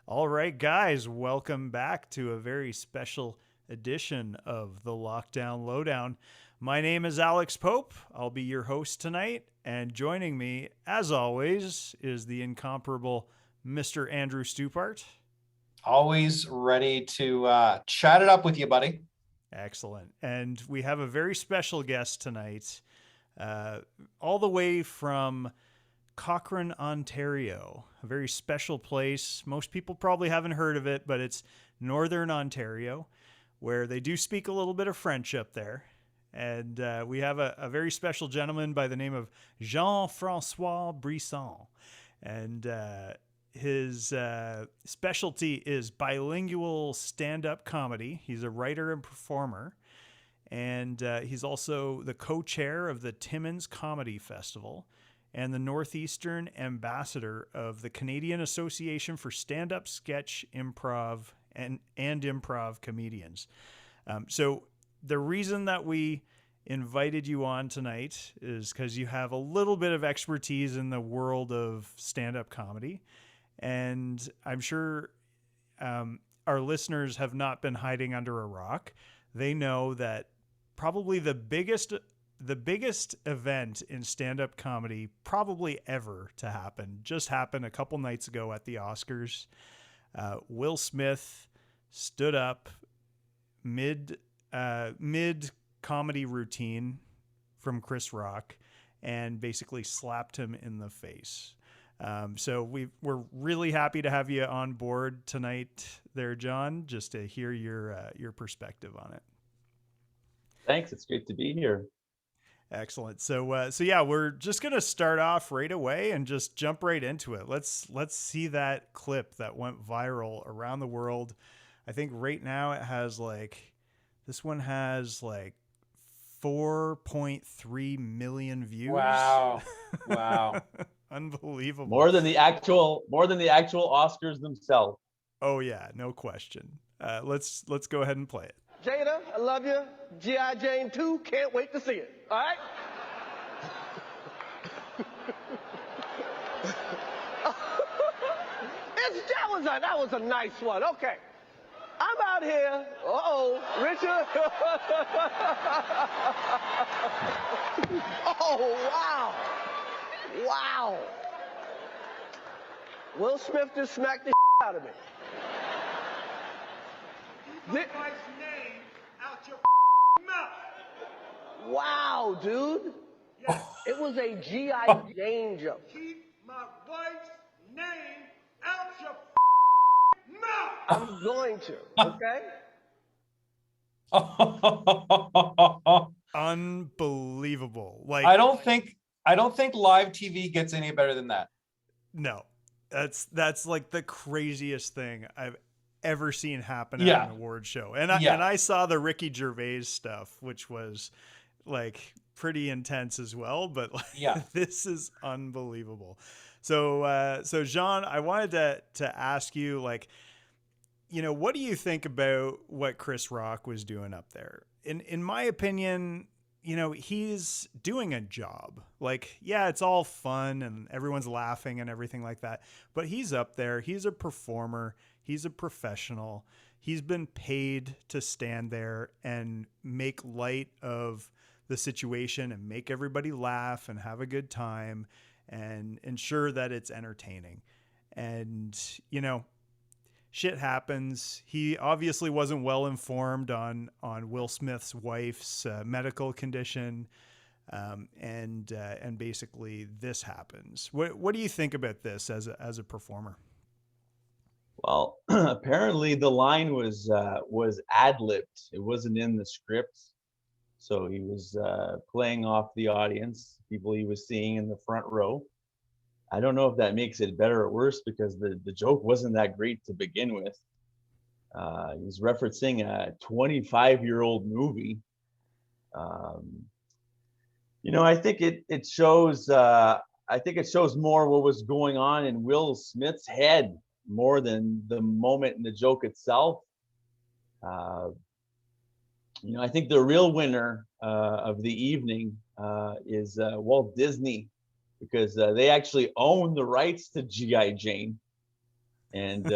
All right, guys, welcome back to a very special edition of the Lockdown Lowdown. My name is Alex Pope. I'll be your host tonight, and joining me, as always, is the incomparable Mr. Andrew Stupart. Always ready to chat it up with you, buddy. Excellent. And we have a very special guest tonight, all the way from Cochrane, Ontario, a very special place. Most people probably haven't heard of it, but it's Northern Ontario, where they do speak a little bit of French up there. And we have a very special gentleman by the name of Jean-Francois Brisson. And his specialty is bilingual stand-up comedy. He's a writer and performer. And he's also the co-chair of the Timmins Comedy Festival and the Northeastern Ambassador of the Canadian Association for Stand-Up Sketch Improv and Improv Comedians. So the reason that we invited you on tonight is because you have a little bit of expertise in the world of stand-up comedy. And I'm sure our listeners have not been hiding under a rock. They know that probably the biggest event in stand-up comedy probably ever to happen just happened a couple nights ago at the Oscars. Will Smith stood up mid comedy routine from Chris Rock and basically slapped him in the face. So we're really happy to have you on board tonight there, John, just to hear your perspective on it. Thanks. It's great to be here. Excellent. So yeah, we're just gonna start off right away and just jump right into it. Let's see that clip that went viral around the world. I think right now this one has 4.3 million views. Wow. Unbelievable. More than the actual Oscars themselves. Oh yeah, no question. Let's go ahead and play it. Jada, I love you. G.I. Jane 2, can't wait to see it. All right? that was a nice one. Okay. I'm out here. Richard. Oh, wow. Wow. Will Smith just smacked the out of me. Keep my wife's name out your mouth. Wow, dude. Yes. It was a G.I. Jane joke. Keep my wife's name out your mouth. I'm going to, okay? Unbelievable. I don't think live TV gets any better than that. No. That's like the craziest thing I've ever seen happen at an award show. And I saw the Ricky Gervais stuff, which was pretty intense as well, but this is unbelievable. So Jean, I wanted to ask you, what do you think about what Chris Rock was doing up there? In my opinion, he's doing a job. It's all fun and everyone's laughing and everything like that, but he's up there. He's a performer. He's a professional. He's been paid to stand there and make light of the situation and make everybody laugh and have a good time and ensure that it's entertaining. And, shit happens. He obviously wasn't well informed on Will Smith's wife's medical condition. And basically this happens. What do you think about this as a performer? Well, apparently the line was ad-libbed. It wasn't in the script. So he was playing off the audience, people he was seeing in the front row. I don't know if that makes it better or worse because the joke wasn't that great to begin with. He was referencing a 25-year-old movie. I think it shows. I think it shows more what was going on in Will Smith's head more than the moment in the joke itself. I think the real winner of the evening is Walt Disney, because they actually own the rights to G.I. Jane. and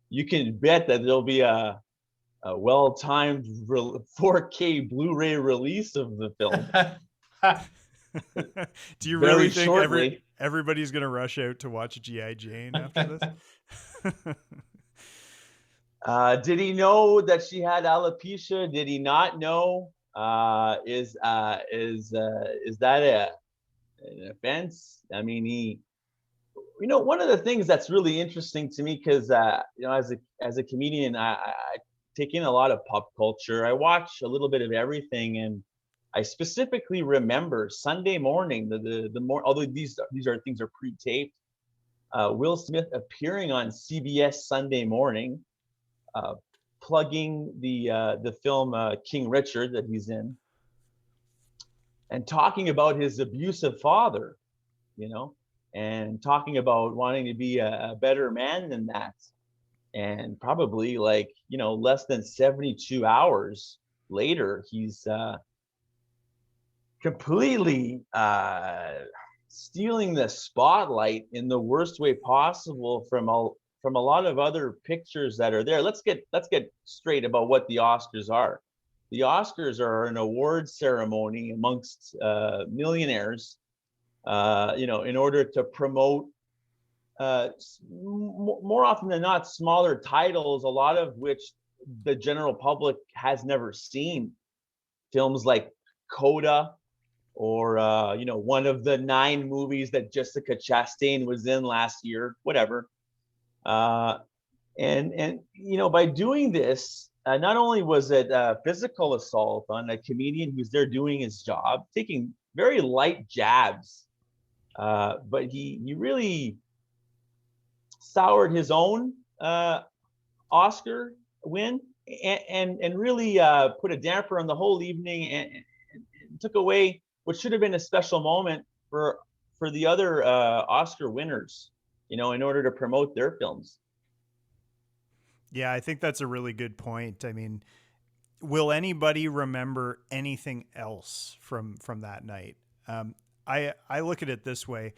you can bet that there'll be a well-timed 4K Blu-ray release of the film Do you very really think shortly. everybody's gonna rush out to watch G.I. Jane after this? Did he know that she had alopecia? Did he not know? Is that an offense? I mean, one of the things that's really interesting to me, because as a comedian, I take in a lot of pop culture. I watch a little bit of everything, and I specifically remember Sunday morning, although these things are pre-taped, Will Smith appearing on CBS Sunday Morning, plugging the film King Richard that he's in, and talking about his abusive father, and talking about wanting to be a better man than that. And probably less than 72 hours later, he's completely stealing the spotlight in the worst way possible from a lot of other pictures that are there. Let's get straight about what the Oscars are. The Oscars are an award ceremony amongst millionaires, in order to promote more often than not smaller titles, a lot of which the general public has never seen. Films like Coda, or one of the 9 movies that Jessica Chastain was in last year, whatever. And by doing this, not only was it physical assault on a comedian who's there doing his job, taking very light jabs, but he really soured his own Oscar win, and really put a damper on the whole evening, and took away what should have been a special moment for the other Oscar winners, in order to promote their films. Yeah, I think that's a really good point. I mean, will anybody remember anything else from that night? I look at it this way.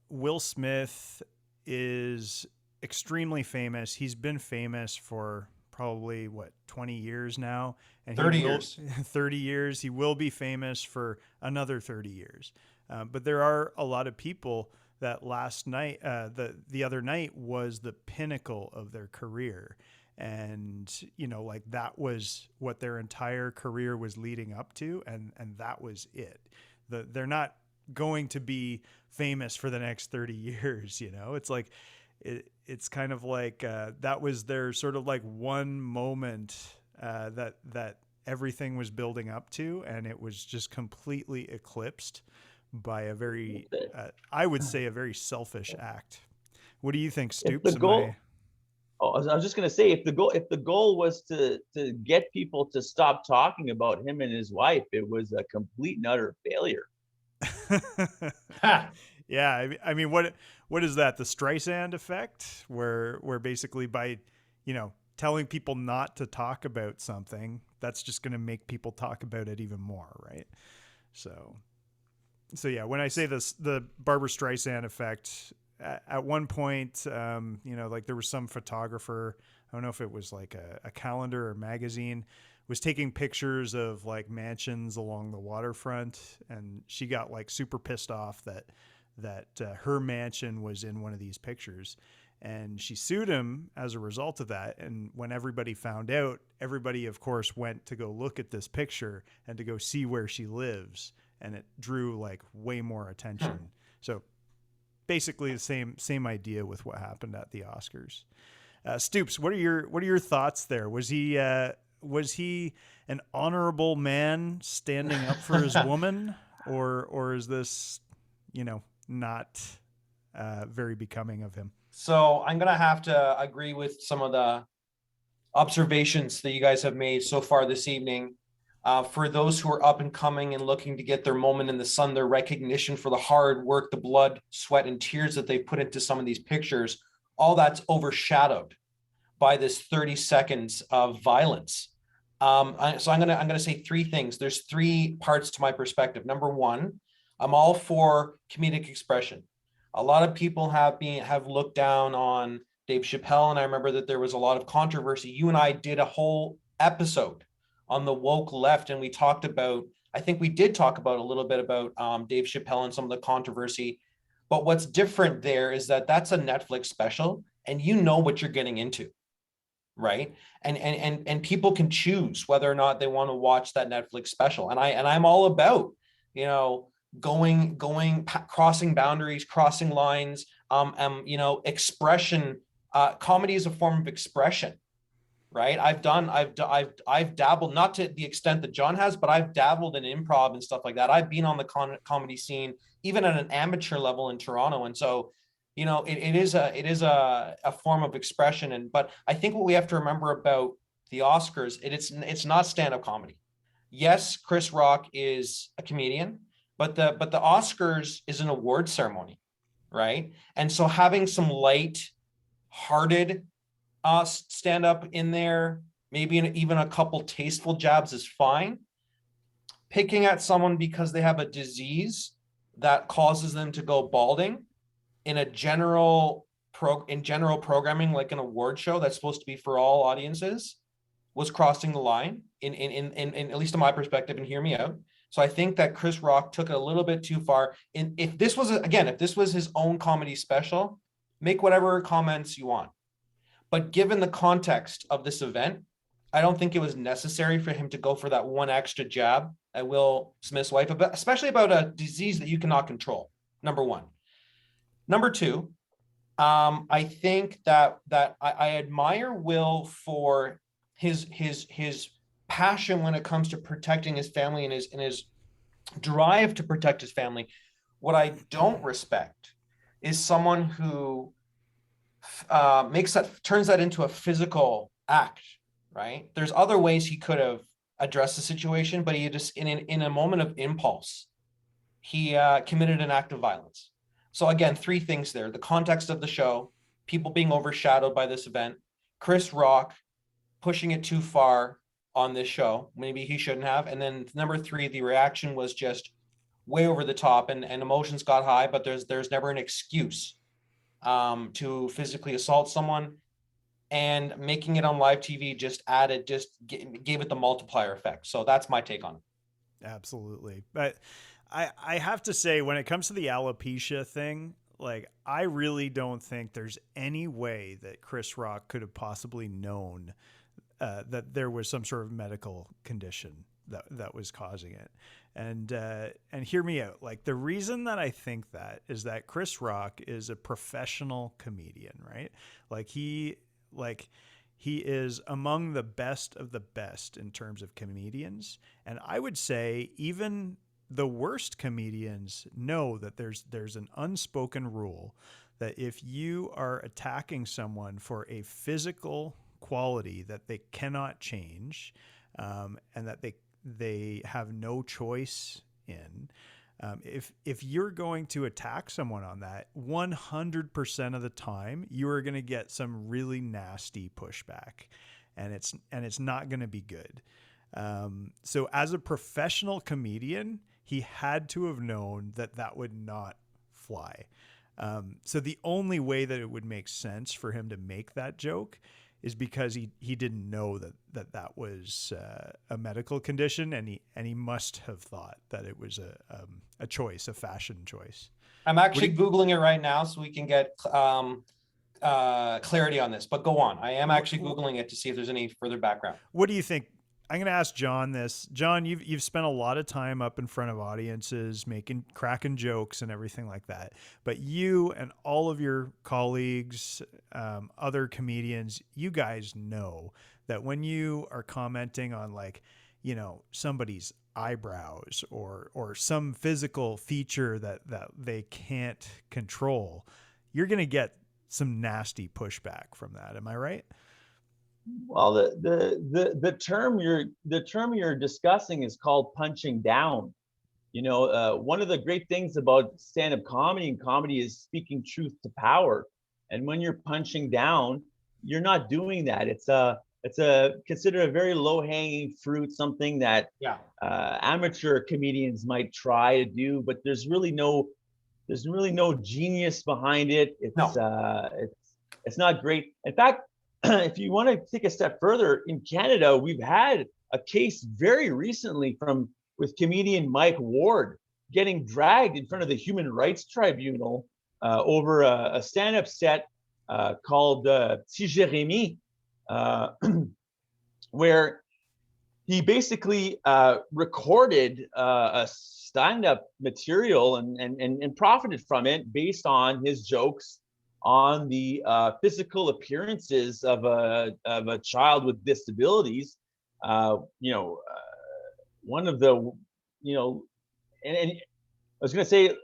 Will Smith is extremely famous. He's been famous for probably 20 years now, and 30 years. 30 years. He will be famous for another 30 years. But there are a lot of people that last night, the other night was the pinnacle of their career. And, that was what their entire career was leading up to. And that was it. They're not going to be famous for the next 30 years. It's like, it's kind of like, that was their sort of like one moment, that everything was building up to, and it was just completely eclipsed by a very, I would say, a very selfish act. What do you think, Stoops? I was just going to say, if the goal was to get people to stop talking about him and his wife, it was a complete and utter failure. Yeah, I mean, what is that? The Streisand effect, where basically by, telling people not to talk about something, that's just going to make people talk about it even more, right? So yeah, when I say this, the Barbra Streisand effect, at one point, there was some photographer, I don't know if it was like a calendar or magazine, was taking pictures of like mansions along the waterfront, and she got like super pissed off that her mansion was in one of these pictures, and she sued him as a result of that. And when everybody found out, everybody of course went to go look at this picture and to go see where she lives, and it drew like way more attention. So basically the same idea with what happened at the Oscars. Stoops, what are your thoughts there? Was he an honorable man standing up for his woman, or is this, not very becoming of him? So I'm going to have to agree with some of the observations that you guys have made so far this evening. For those who are up and coming and looking to get their moment in the sun, their recognition for the hard work, the blood, sweat, and tears that they put into some of these pictures, all that's overshadowed by this 30 seconds of violence. So I'm gonna say 3 things. There's 3 parts to my perspective. Number 1, I'm all for comedic expression. A lot of people have looked down on Dave Chappelle, and I remember that there was a lot of controversy. You and I did a whole episode on the woke left, and we talked about, I think we did talk about a little bit about Dave Chappelle and some of the controversy. But what's different there is that that's a Netflix special, and you know what you're getting into, right? And people can choose whether or not they want to watch that Netflix special. And I'm all about, you know, crossing boundaries, crossing lines, you know, expression. Comedy is a form of expression, right? I've dabbled, not to the extent that John has, but I've dabbled in improv and stuff like that. I've been on the comedy scene, even at an amateur level in Toronto. And so, you know, it is a form of expression. But I think what we have to remember about the Oscars, it's not stand-up comedy. Yes, Chris Rock is a comedian, but the Oscars is an award ceremony, right? And so having some light-hearted stand up in there, maybe even a couple tasteful jabs is fine. Picking at someone because they have a disease that causes them to go balding in a general programming, like an award show that's supposed to be for all audiences, was crossing the line in at least in my perspective, and hear me out. So I think that Chris Rock took it a little bit too far. And if this was his own comedy special, make whatever comments you want. But given the context of this event, I don't think it was necessary for him to go for that one extra jab at Will Smith's wife, especially about a disease that you cannot control. Number one. Number two, I think that I admire Will for his passion when it comes to protecting his family and his drive to protect his family. What I don't respect is someone who turns that into a physical act, right? There's other ways he could have addressed the situation, but he just in a moment of impulse, he committed an act of violence. So again, three things there: the context of the show, people being overshadowed by this event, Chris Rock pushing it too far on this show, maybe he shouldn't have, and then number three, the reaction was just way over the top, and emotions got high, but there's never an excuse to physically assault someone, and making it on live TV just gave it the multiplier effect. So that's my take on it. Absolutely. But I have to say, when it comes to the alopecia thing, like, I really don't think there's any way that Chris Rock could have possibly known that there was some sort of medical condition that was causing it. And hear me out. Like, the reason that I think that is that Chris Rock is a professional comedian, right? He is among the best of the best in terms of comedians. And I would say even the worst comedians know that there's an unspoken rule that if you are attacking someone for a physical quality that they cannot change, and that they have no choice in, if you're going to attack someone on that, 100% of the time you are going to get some really nasty pushback, and it's not going to be good. So as a professional comedian, he had to have known that would not fly. So the only way that it would make sense for him to make that joke is because he didn't know that was a medical condition, and he must have thought that it was a choice, a fashion choice. I'm actually Googling it right now so we can get clarity on this, but go on. I am actually Googling it to see if there's any further background. What do you think? I'm going to ask John this. John, you've spent a lot of time up in front of audiences, cracking jokes and everything like that. But you and all of your colleagues, other comedians, you guys know that when you are commenting on, like, you know, somebody's eyebrows or some physical feature that they can't control, you're going to get some nasty pushback from that. Am I right? Well, the term you're discussing is called punching down. You know, one of the great things about stand-up comedy and comedy is speaking truth to power. And when you're punching down, you're not doing that. It's considered a very low-hanging fruit, something that amateur comedians might try to do, but there's really no There's really no genius behind it. No. It's not great. In fact, if you want to take a step further, in Canada, we've had a case very recently with comedian Mike Ward getting dragged in front of the Human Rights Tribunal over a stand-up set called Si Jérémy, where he basically recorded a stand-up material and profited from it based on his jokes on the physical appearances of a child with disabilities. One of the, and I was going to say,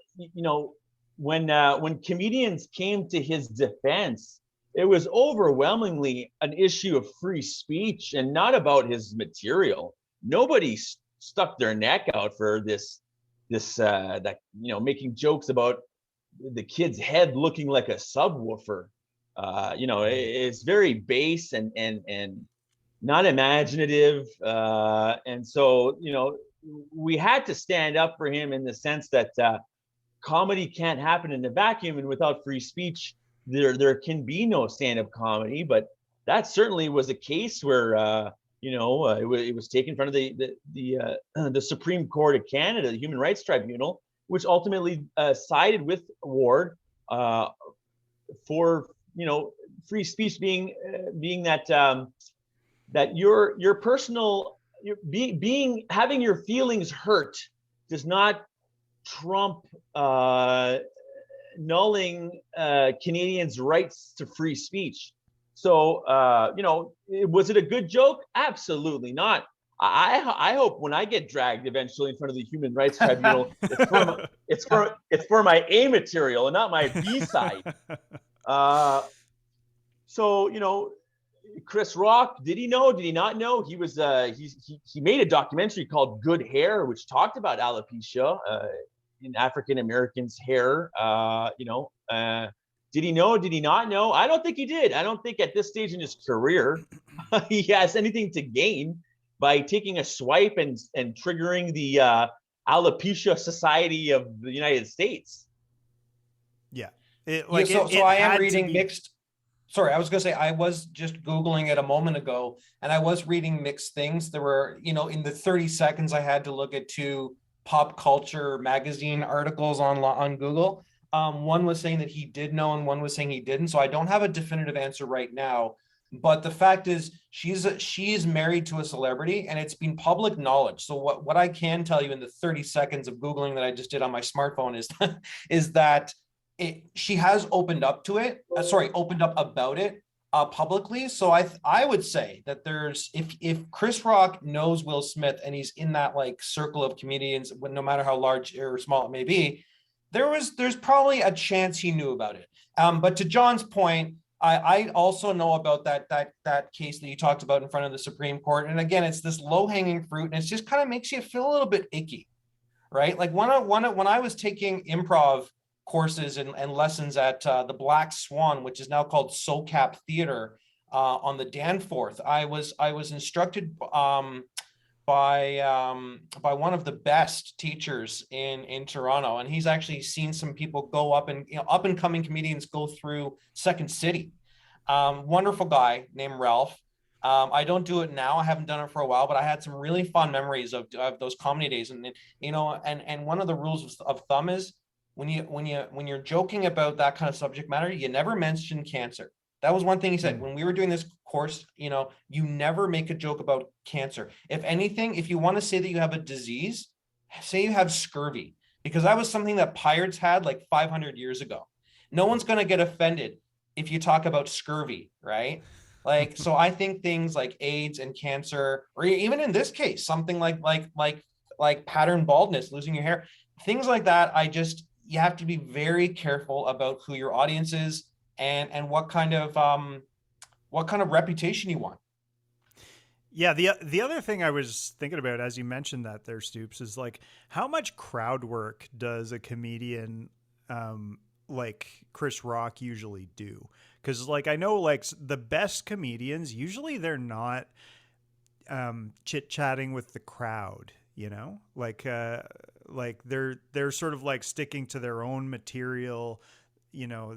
when comedians came to his defense, it was overwhelmingly an issue of free speech and not about his material. Nobody stuck their neck out for this making jokes about the kid's head looking like a subwoofer. It's very base and not imaginative. And so, we had to stand up for him in the sense that comedy can't happen in a vacuum, and without free speech, there can be no stand-up comedy. But that certainly was a case where it was taken in front of the Supreme Court of Canada, the Human Rights Tribunal, which ultimately sided with Ward for free speech being that your personal having your feelings hurt does not trump nulling Canadians' rights to free speech. So, was it a good joke? Absolutely not. I hope when I get dragged eventually in front of the Human Rights Tribunal, it's for my A material and not my B side. So, Chris Rock, did he know? Did he not know? He was he made a documentary called Good Hair, which talked about alopecia in African Americans' hair. Did he know? Did he not know? I don't think he did. I don't think at this stage in his career he has anything to gain by taking a swipe and triggering the alopecia society of the United States. Yeah. I am reading mixed. Sorry, I was going to say, I was just Googling it a moment ago, and I was reading mixed things. There were, in the 30 seconds, I had to look at 2 pop culture magazine articles on Google. One was saying that he did know, and one was saying he didn't. So I don't have a definitive answer right now. But the fact is, she's married to a celebrity, and it's been public knowledge. So what I can tell you in the 30 seconds of Googling that I just did on my smartphone is that she has opened up about it publicly. So I would say that if Chris Rock knows Will Smith and he's in that circle of comedians, no matter how large or small it may be, there's probably a chance he knew about it. But to John's point, I also know about that case that you talked about in front of the Supreme Court. And again, it's this low-hanging fruit, and it just kind of makes you feel a little bit icky, right? Like when I was taking improv courses and lessons at the Black Swan, which is now called SoCap Theater, on the Danforth, I was instructed by one of the best teachers in Toronto, and he's actually seen some people go up and coming comedians go through Second City. Wonderful guy named Ralph. I don't do it now. I haven't done it for a while, but I had some really fun memories of those comedy days. And one of the rules of thumb is when you're joking about that kind of subject matter, you never mention cancer. That was one thing he said when we were doing this course. You never make a joke about cancer. If anything, if you want to say that you have a disease, say you have scurvy, because that was something that pirates had 500 years ago. No one's going to get offended if you talk about scurvy, right? So I think things like AIDS and cancer, or even in this case, something like pattern baldness, losing your hair, things like that. You have to be very careful about who your audience is and what kind of reputation you want. Yeah, the other thing I was thinking about as you mentioned that there, Stoops, is how much crowd work does a comedian like Chris Rock usually do? Because I know the best comedians, usually they're not chit-chatting with the crowd, Like they're sort of like sticking to their own material, you know,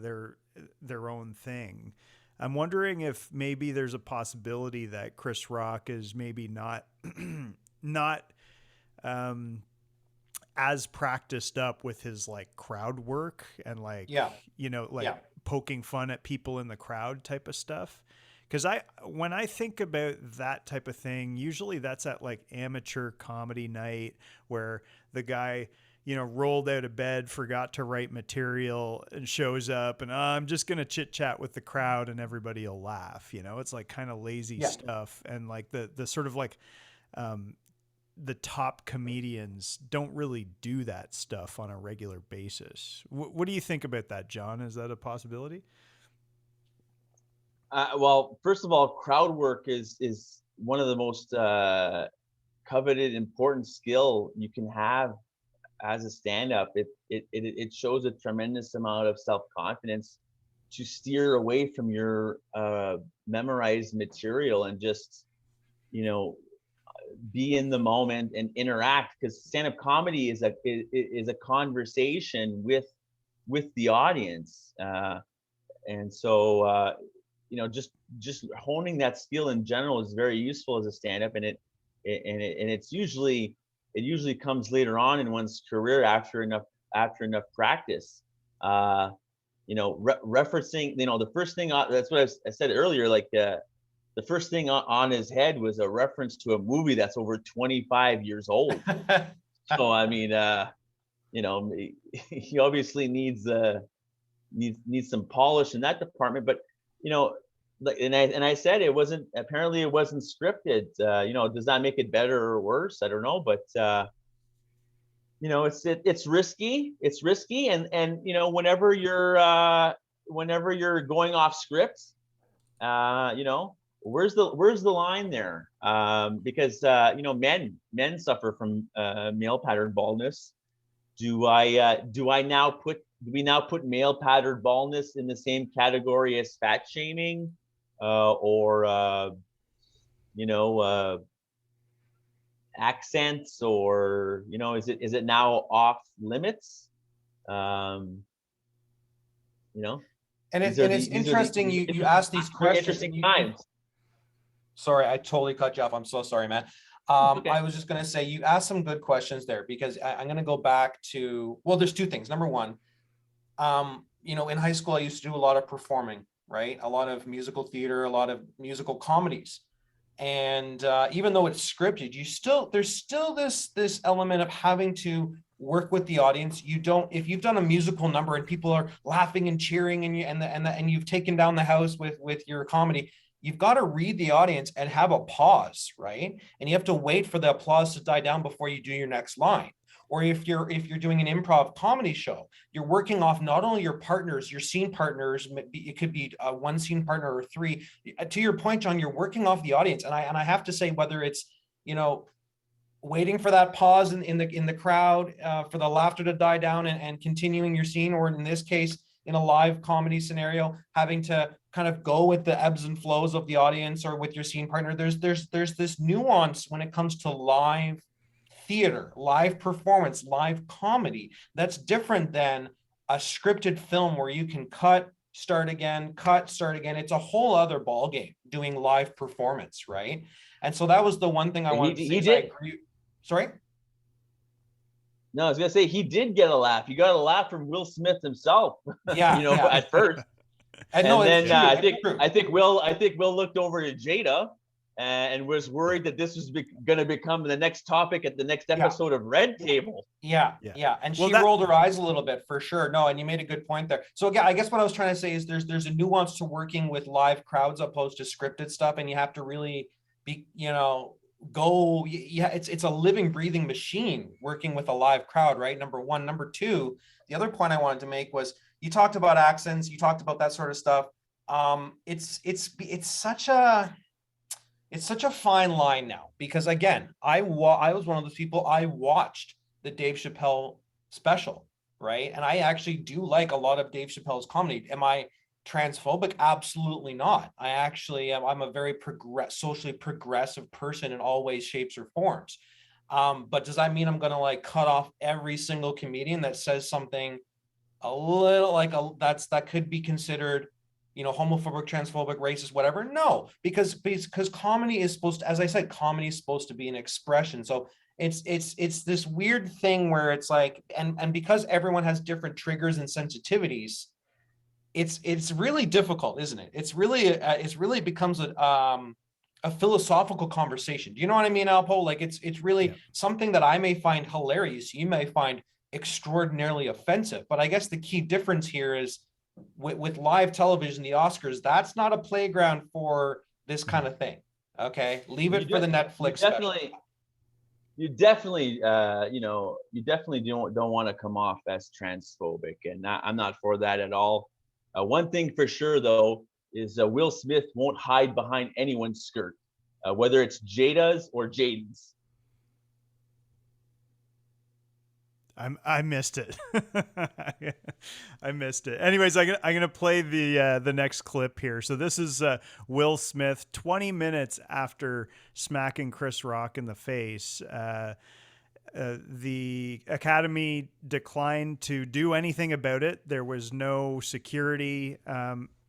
their own thing. I'm wondering if maybe there's a possibility that Chris Rock is maybe not not as practiced up with his like crowd work and like, you know, like poking fun at people in the crowd type of stuff. Because when I think about that type of thing, usually that's at like amateur comedy night where the guy, you know, rolled out of bed, forgot to write material, and shows up and I'm just going to chit chat with the crowd and everybody will laugh. You know, it's like kind of lazy stuff. And like the sort of like the top comedians don't really do that stuff on a regular basis. What do you think about that, John? Is that a possibility? Well, first of all, crowd work is one of the most coveted, important skill you can have as a stand-up. It shows a tremendous amount of self-confidence to steer away from your memorized material and just, you know, be in the moment and interact, because stand-up comedy is a conversation with the audience, and so you know, just honing that skill in general is very useful as a stand-up, and it usually comes later on in one's career after enough practice. You know, referencing, you know, the first thing that's what I said earlier, like the first thing on his head was a reference to a movie that's over 25 years old. So I mean, you know, he obviously needs some polish in that department, but you know, and I said it wasn't scripted. You know, does that make it better or worse? I don't know, but you know, it's risky. It's risky, and you know, whenever you're going off script, you know, where's the line there? Because you know, men suffer from male pattern baldness. Do we now put male pattern baldness in the same category as fat shaming, or you know, accents, or you know, is it now off limits? You know, and it's interesting you ask these questions. Interesting times. Sorry, I totally cut you off. I'm so sorry, man. Okay. I was just going to say, you asked some good questions there, because I'm going to go back to, well, there's two things. Number one, you know, in high school, I used to do a lot of performing, right? A lot of musical theater, a lot of musical comedies. And even though it's scripted, there's still this element of having to work with the audience. If you've done a musical number and people are laughing and cheering and you've taken down the house with your comedy, you've got to read the audience and have a pause, right? And you have to wait for the applause to die down before you do your next line. Or if you're doing an improv comedy show, you're working off not only your partners, your scene partners, it could be one scene partner or three. To your point, John, you're working off the audience. And I have to say, whether it's, you know, waiting for that pause in the crowd, for the laughter to die down and continuing your scene, or in this case, in a live comedy scenario, having to kind of go with the ebbs and flows of the audience or with your scene partner, there's this nuance when it comes to live theater, live performance, live comedy, that's different than a scripted film where you can cut, start again. It's a whole other ball game doing live performance, right? And so that was the one thing I wanted to say. He did. Sorry? No, I was gonna say he did get a laugh. You got a laugh from Will Smith himself. Yeah, you know, at first. And then I think Will looked over to Jada and was worried that this was going to become the next topic at the next episode of Red Table. Yeah. And she rolled her eyes a little bit, for sure. No, and you made a good point there. So yeah, I guess what I was trying to say is there's a nuance to working with live crowds opposed to scripted stuff, and you have to really be, you know, it's a living, breathing machine working with a live crowd, right? Number one. Number two, the other point I wanted to make was, you talked about accents, you talked about that sort of stuff. It's such a fine line now, because again, I was one of those people, I watched the Dave Chappelle special, right? And I actually do like a lot of Dave Chappelle's comedy. Am I transphobic? Absolutely not. I'm a very socially progressive person in all ways, shapes, or forms. But does that mean I'm going to like cut off every single comedian that says something a little like that could be considered, homophobic, transphobic, racist, whatever? No, because comedy is supposed to, as I said, comedy is supposed to be an expression. So it's this weird thing where it's like, and because everyone has different triggers and sensitivities, it's really difficult, isn't it? It's really becomes a philosophical conversation. Do you know what I mean, Alpo? Like it's really something that I may find hilarious, you may find extraordinarily offensive. But I guess the key difference here is with live television, the Oscars, that's not a playground for this kind of thing. Okay, leave it for the Netflix special. You definitely don't want to come off as transphobic, and I'm not for that at all. One thing for sure, though, is Will Smith won't hide behind anyone's skirt, whether it's Jada's or Jaden's. I missed it. I missed it. Anyways, I'm gonna play the next clip here. So this is Will Smith 20 minutes after smacking Chris Rock in the face. The Academy declined to do anything about it. There was no security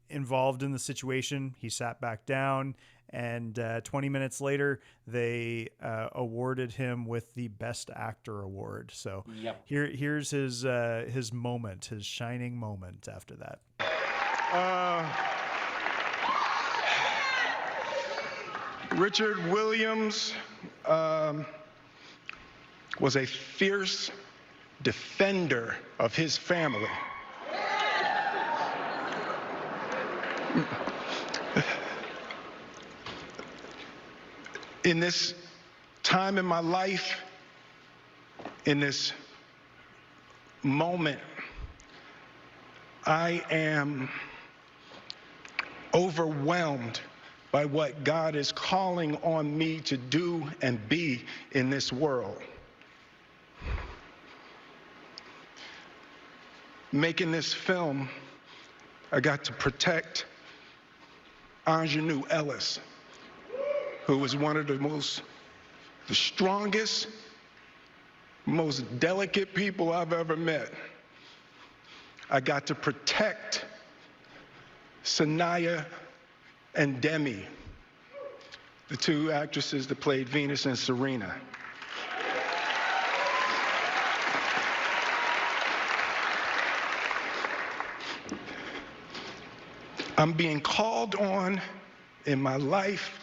involved in the situation. He sat back down, and 20 minutes later, they awarded him with the Best Actor award. So here's his moment, his shining moment after that. Richard Williams was a fierce defender of his family. In this time in my life, in this moment, I am overwhelmed by what God is calling on me to do and be in this world. Making this film, I got to protect Ingenue Ellis, who was one of the strongest, most delicate people I've ever met. I got to protect Sanaya and Demi, the two actresses that played Venus and Serena. I'm being called on in my life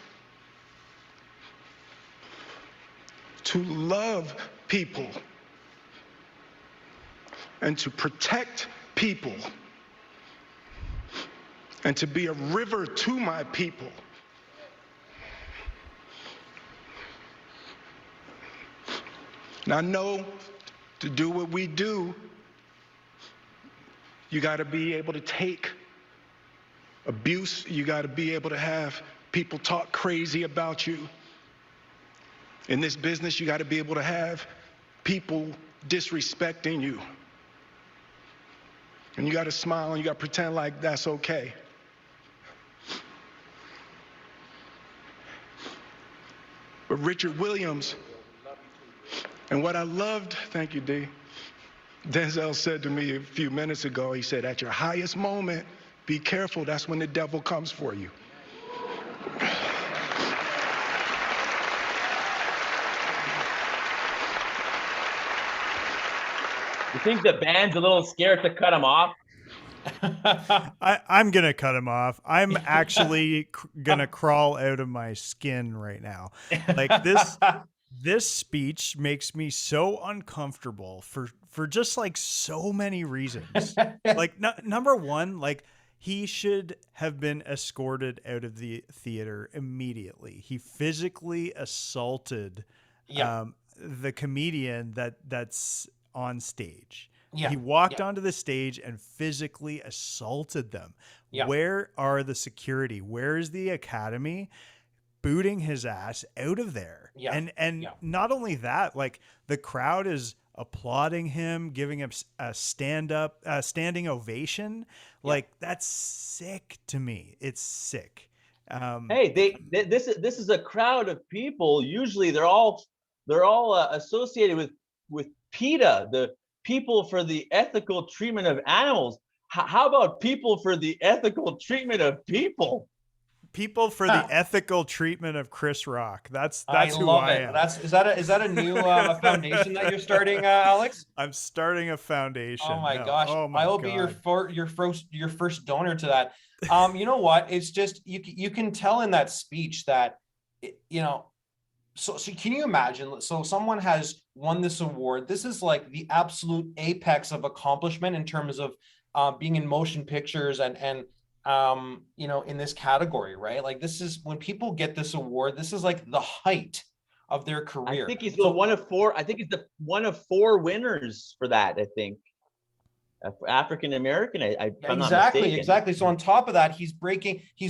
to love people and to protect people and to be a river to my people. And I know to do what we do, you got to be able to take abuse. You got to be able to have people talk crazy about you. In this business, you got to be able to have people disrespecting you. And you got to smile and you got to pretend like that's okay. But Richard Williams, and what I loved, thank you, D. Denzel said to me a few minutes ago, he said, at your highest moment, be careful, that's when the devil comes for you. You think the band's a little scared to cut him off? I'm gonna cut him off. I'm actually gonna crawl out of my skin right now. Like this speech makes me so uncomfortable for just like so many reasons. Like number one, like he should have been escorted out of the theater immediately. He physically assaulted the comedian that's on stage. Yeah. He walked onto the stage and physically assaulted them. Yeah. Where are the security? Where is the Academy booting his ass out of there? Yeah. And not only that, like the crowd is applauding him, giving him a standing ovation. Like that's sick to me. It's sick. Hey, this is a crowd of people. Usually they're all associated with PETA, the People for the Ethical Treatment of Animals. How about People for the Ethical Treatment of People? People for the ethical treatment of Chris Rock. That's I who love I it. am. Is that a new foundation that you're starting, Alex? I'm starting a foundation. Oh my gosh. Oh my I will God. be your first donor to that. You know what? It's just you can tell in that speech that so can you imagine? So someone has won this award. This is like the absolute apex of accomplishment in terms of being in motion pictures and in this category, right? Like this is when people get this award, this is like the height of their career. I think he's one of four. I think he's the one of four winners for that. I think African American. Exactly. So on top of that, he's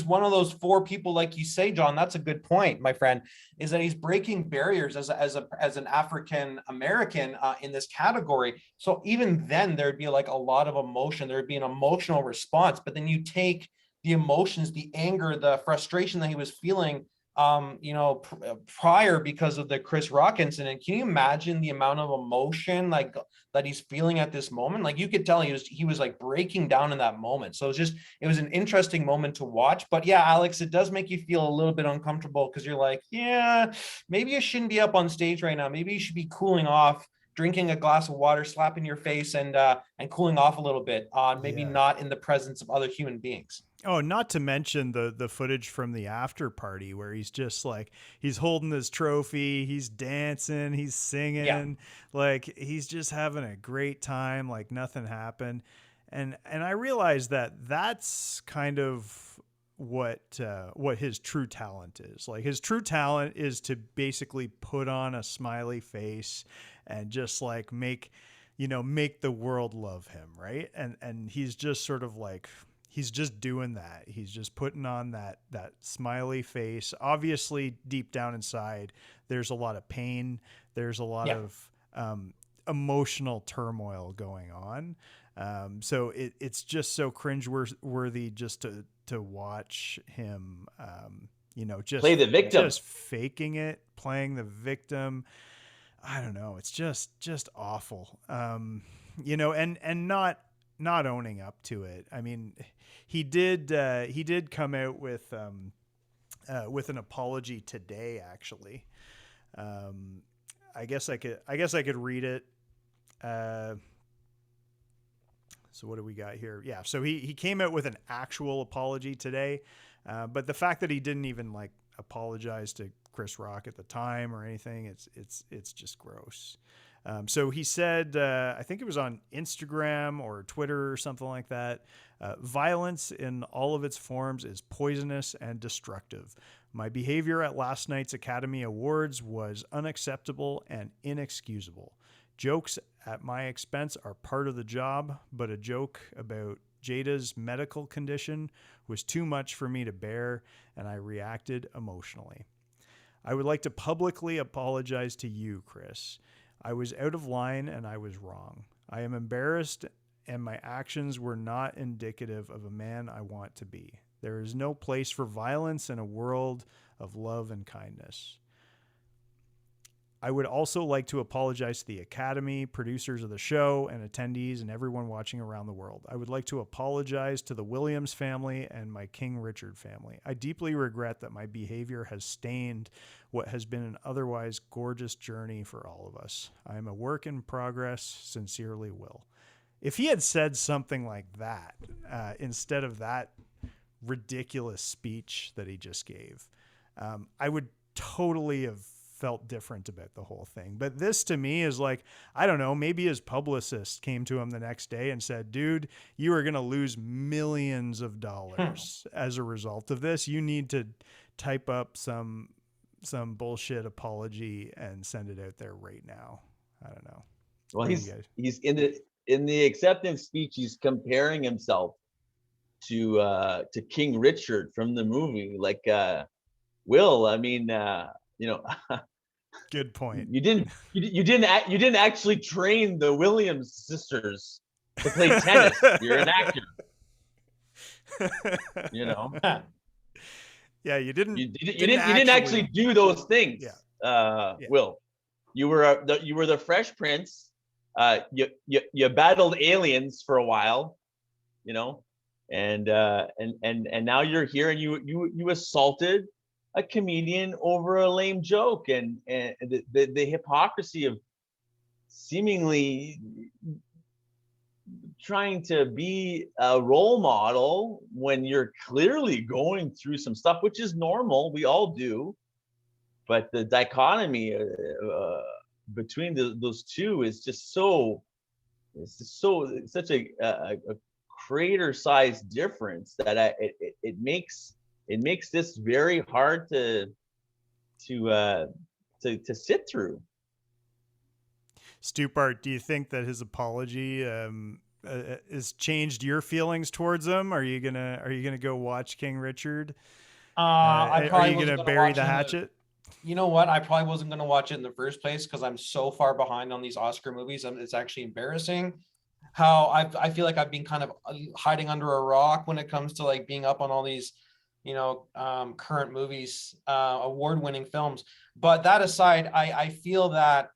one of those four people, like you say, John. That's a good point, my friend. Is that he's breaking barriers as an African American in this category. So even then, there'd be like a lot of emotion. There'd be an emotional response. But then you take the emotions, the anger, the frustration that he was feeling prior because of the Chris Rock incident. Can you imagine the amount of emotion like that he's feeling at this moment? Like you could tell he was like breaking down in that moment. So it was an interesting moment to watch. But yeah, Alex, it does make you feel a little bit uncomfortable because you're like, yeah, maybe you shouldn't be up on stage right now. Maybe you should be cooling off, drinking a glass of water, slapping your face and cooling off a little bit, maybe not in the presence of other human beings. Oh, not to mention the footage from the after party where he's just like, he's holding his trophy, he's dancing, he's singing, like he's just having a great time, like nothing happened. And I realized that that's kind of what his true talent is. Like his true talent is to basically put on a smiley face and just like make the world love him. Right. And he's just sort of like, he's just doing that. He's just putting on that smiley face. Obviously, deep down inside, there's a lot of pain. There's a lot of emotional turmoil going on. So it's just so cringeworthy just to watch him, just play the victim, just faking it, playing the victim. I don't know. It's just awful. And not owning up to it. I mean, he did come out with an apology today, actually. I guess I could read it. So what do we got here? Yeah. So he came out with an actual apology today. But the fact that he didn't even like apologize to Chris Rock at the time or anything, it's just gross. So he said, I think it was on Instagram or Twitter or something like that. Violence in all of its forms is poisonous and destructive. My behavior at last night's Academy Awards was unacceptable and inexcusable. Jokes at my expense are part of the job, but a joke about Jada's medical condition was too much for me to bear, and I reacted emotionally. I would like to publicly apologize to you, Chris. I was out of line and I was wrong. I am embarrassed and my actions were not indicative of a man I want to be. There is no place for violence in a world of love and kindness. I would also like to apologize to the Academy, producers of the show, and attendees and everyone watching around the world. I would like to apologize to the Williams family and my King Richard family. I deeply regret that my behavior has stained what has been an otherwise gorgeous journey for all of us. I am a work in progress. Sincerely, Will. If he had said something like that instead of that ridiculous speech that he just gave, I would totally have felt different about the whole thing. But this to me is like, I don't know, maybe his publicist came to him the next day and said, dude, you are going to lose millions of dollars as a result of this. You need to type up some bullshit apology and send it out there right now. I don't know. Well, he's in the acceptance speech, he's comparing himself to King Richard from the movie. Like, Will, I mean, good point. You didn't actually train the Williams sisters to play tennis. You're an actor. Yeah, you didn't. You didn't actually do those things. Yeah. Will, You were the Fresh Prince. You battled aliens for a while, you know, and now you're here, and you assaulted a comedian over a lame joke, and the hypocrisy of seemingly trying to be a role model when you're clearly going through some stuff, which is normal. We all do. But the dichotomy between those two is just such a crater-sized difference that it makes this very hard to sit through. Stupart, do you think that his apology has changed your feelings towards him? Are you gonna go watch King Richard? Are you gonna bury the hatchet? You know what? I probably wasn't going to watch it in the first place because I'm so far behind on these Oscar movies. It's actually embarrassing how I feel like I've been kind of hiding under a rock when it comes to like being up on all these, current movies, award-winning films. But that aside, I feel that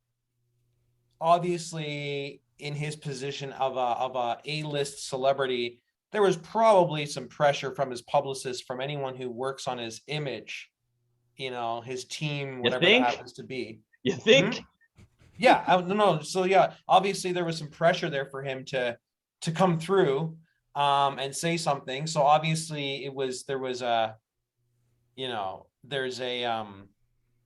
obviously in his position of a A-list celebrity, there was probably some pressure from his publicist, from anyone who works on his image, his team, whatever that happens to be. You think? Mm-hmm. Yeah, no. So yeah, obviously there was some pressure there for him to come through and say something. So obviously there's a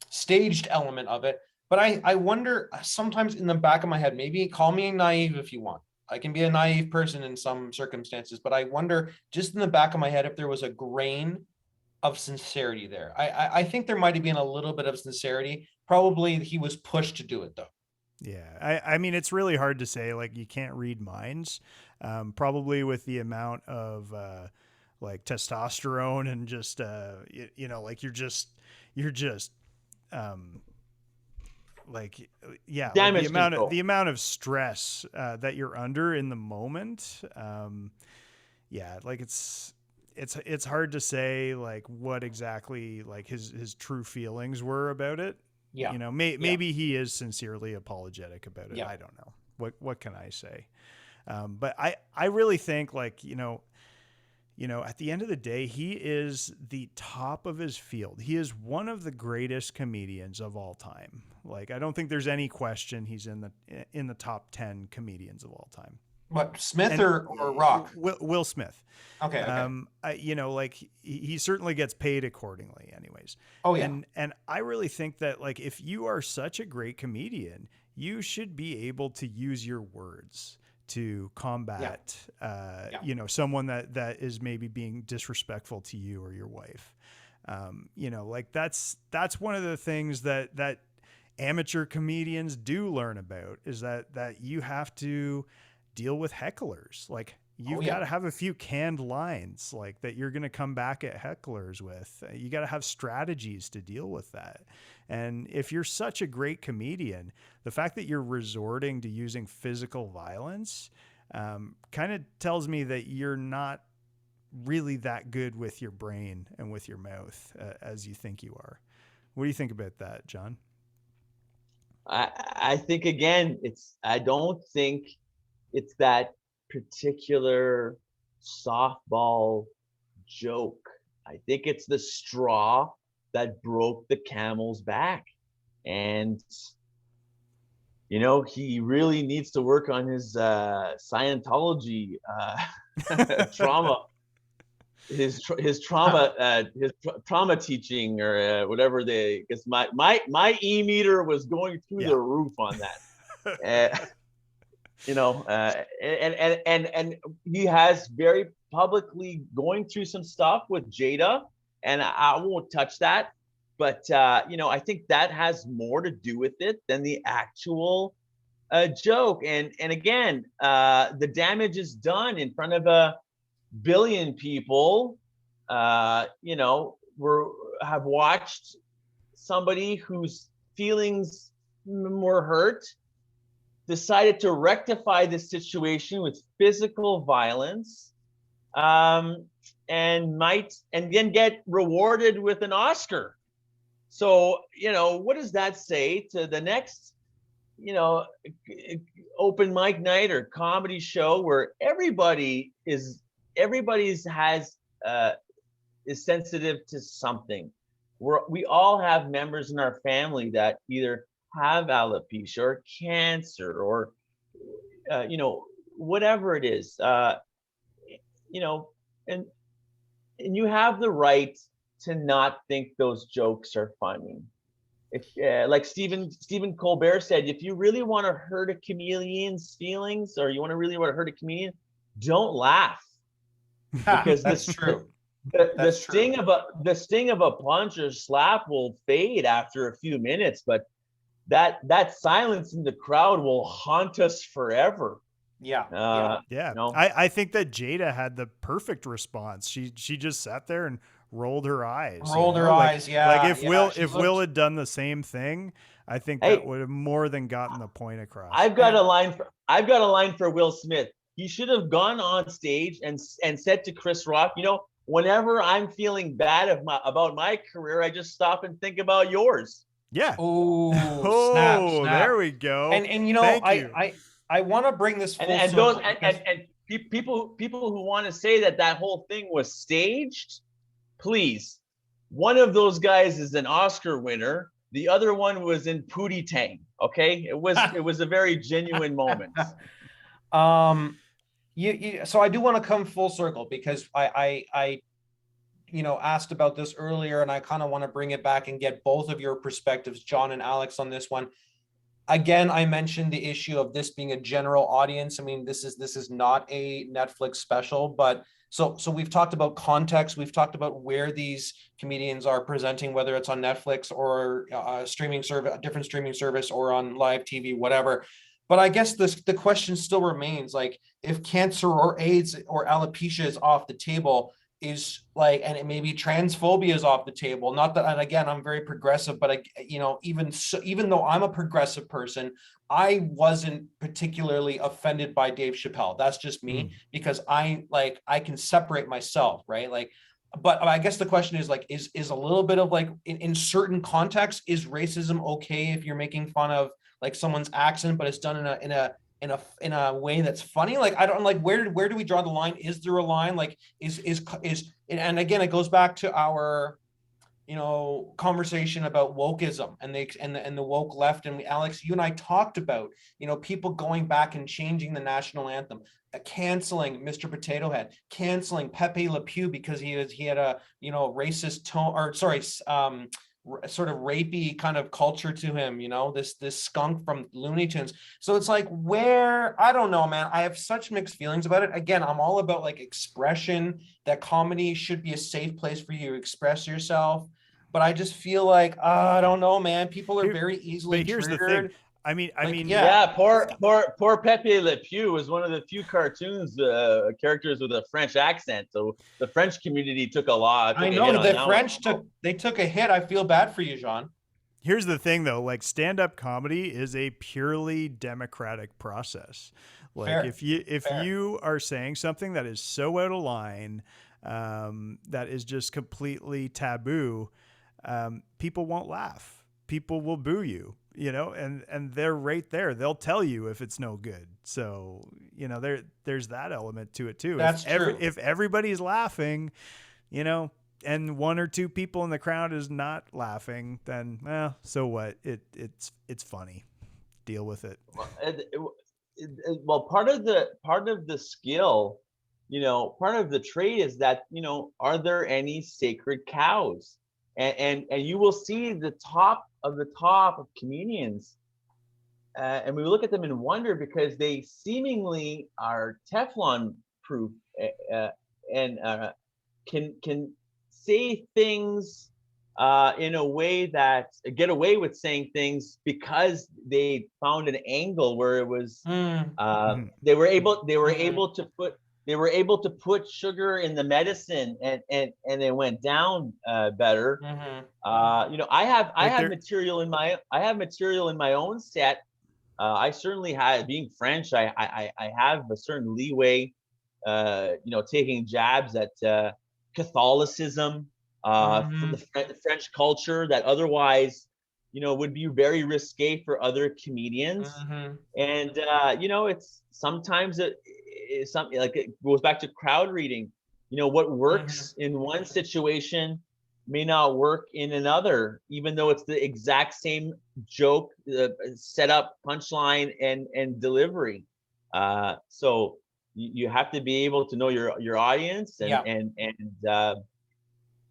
staged element of it. But I wonder sometimes in the back of my head, maybe call me naive if you want. I can be a naive person in some circumstances, but I wonder just in the back of my head if there was a grain of sincerity there. I think there might have been a little bit of sincerity. Probably he was pushed to do it though. Yeah. I mean, it's really hard to say, like, you can't read minds. Probably with the amount of like testosterone and just like you're just like, yeah, like the amount of stress that you're under in the moment. Yeah, like it's hard to say like what exactly like his true feelings were about it. Yeah. Maybe he is sincerely apologetic about it. Yeah. I don't know. What can I say? But I really think like, at the end of the day, he is the top of his field. He is one of the greatest comedians of all time. Like, I don't think there's any question he's in the top 10 comedians of all time. What, Smith or Rock? Will Smith. Okay. Like he certainly gets paid accordingly anyways. Oh yeah. And I really think that like, if you are such a great comedian, you should be able to use your words to combat, someone that is maybe being disrespectful to you or your wife. Like that's one of the things that amateur comedians do learn about, is that you have to deal with hecklers. Like you've got to have a few canned lines like that you're going to come back at hecklers with. You got to have strategies to deal with that. And if you're such a great comedian, the fact that you're resorting to using physical violence kind of tells me that you're not really that good with your brain and with your mouth as you think you are. What do you think about that, John? I think, again, I don't think it's that particular softball joke. I think it's the straw that broke the camel's back. And, he really needs to work on his Scientology trauma, his trauma teaching, or whatever because my e-meter was going through the roof on that. And he has very publicly going through some stuff with Jada, and I won't touch that. But, I think that has more to do with it than the actual joke. And again, the damage is done in front of 1 billion people, have watched somebody whose feelings were hurt, decided to rectify the situation with physical violence, and then get rewarded with an Oscar. So, what does that say to the next you know, open mic night or comedy show where everybody's has is sensitive to something. We all have members in our family that either have alopecia or cancer or whatever it is, you know, and you have the right to not think those jokes are funny. If like Stephen Colbert said, if you really want to hurt a comedian's feelings, or you really want to hurt a comedian, don't laugh, because That's true. the That's true. sting of a punch or slap will fade after a few minutes, but that silence in the crowd will haunt us forever. Yeah. Yeah. You know? I think that Jada had the perfect response. She just sat there and rolled her eyes. Rolled her Like, eyes, yeah. Like if yeah, Will had done the same thing, I think Hey, that would have more than gotten the point across. I've got a line for Will Smith. He should have gone on stage and said to Chris Rock, whenever I'm feeling bad about my career, I just stop and think about yours. Yeah. Oh, Oh, snap. there we go. And Thank you. I want to bring this full And circle those and people who want to say that whole thing was staged, please. One of those guys is an Oscar winner. The other one was in Pootie Tang. Okay, it was a very genuine moment. So I do want to come full circle, because I asked about this earlier, and I kind of want to bring it back and get both of your perspectives, John and Alex, on this one. Again, I mentioned the issue of this being a general audience. I mean, this is not a Netflix special, but so we've talked about context. We've talked about where these comedians are presenting, whether it's on Netflix or a streaming service, a different streaming service, or on live TV, whatever. But I guess the question still remains, like, if cancer or AIDS or alopecia is off the table, is like, and it maybe transphobia is off the table. Not that, and again, I'm very progressive, but even though I'm a progressive person, I wasn't particularly offended by Dave Chappelle. That's just me, because I can separate myself, right? Like, but I guess the question is, like, is a little bit of, like, in certain contexts, is racism okay if you're making fun of, like, someone's accent, but it's done in a way that's funny? Like, I don't, like, where do we draw the line? Is there a line? Like, is and again, it goes back to our conversation about wokeism and the woke left. And Alex, you and I talked about people going back and changing the national anthem, canceling Mr. Potato Head, canceling Pepe Le Pew because he had a racist tone, or sorry, sort of rapey kind of culture to him, this skunk from Looney Tunes. So it's like, where, I don't know, man. I have such mixed feelings about it. Again, I'm all about, like, expression, that comedy should be a safe place for you to express yourself. But I just feel like, I don't know, man. People are very easily But here's triggered. the thing. I mean, yeah. Poor Pepe Le Pew was one of the few cartoons characters with a French accent, so the French community took a lot. I know the French took a hit. I feel bad for you, Jean. Here's the thing, though. Like, stand-up comedy is a purely democratic process. Like, Fair. if you are saying something that is so out of line, that is just completely taboo, people won't laugh. People will boo you. And they're right there. They'll tell you if it's no good. So, there's that element to it too. That's true. If everybody's laughing, and one or two people in the crowd is not laughing, then, well, so what? It's funny. Deal with it. Well, part of the skill, part of the trade is that, are there any sacred cows? And you will see the top of comedians, and we look at them and wonder, because they seemingly are Teflon proof, and can say things in a way that get away with saying things because they found an angle where it was they were able to put sugar in the medicine, and it went down better. I have material in my own set. I certainly have, being French, I have a certain leeway, taking jabs at Catholicism, for the French culture that otherwise, would be very risque for other comedians. And it's sometimes it's something like it goes back to crowd reading. What works in one situation may not work in another, even though it's the exact same joke, setup, punchline, and delivery. So you have to be able to know your audience and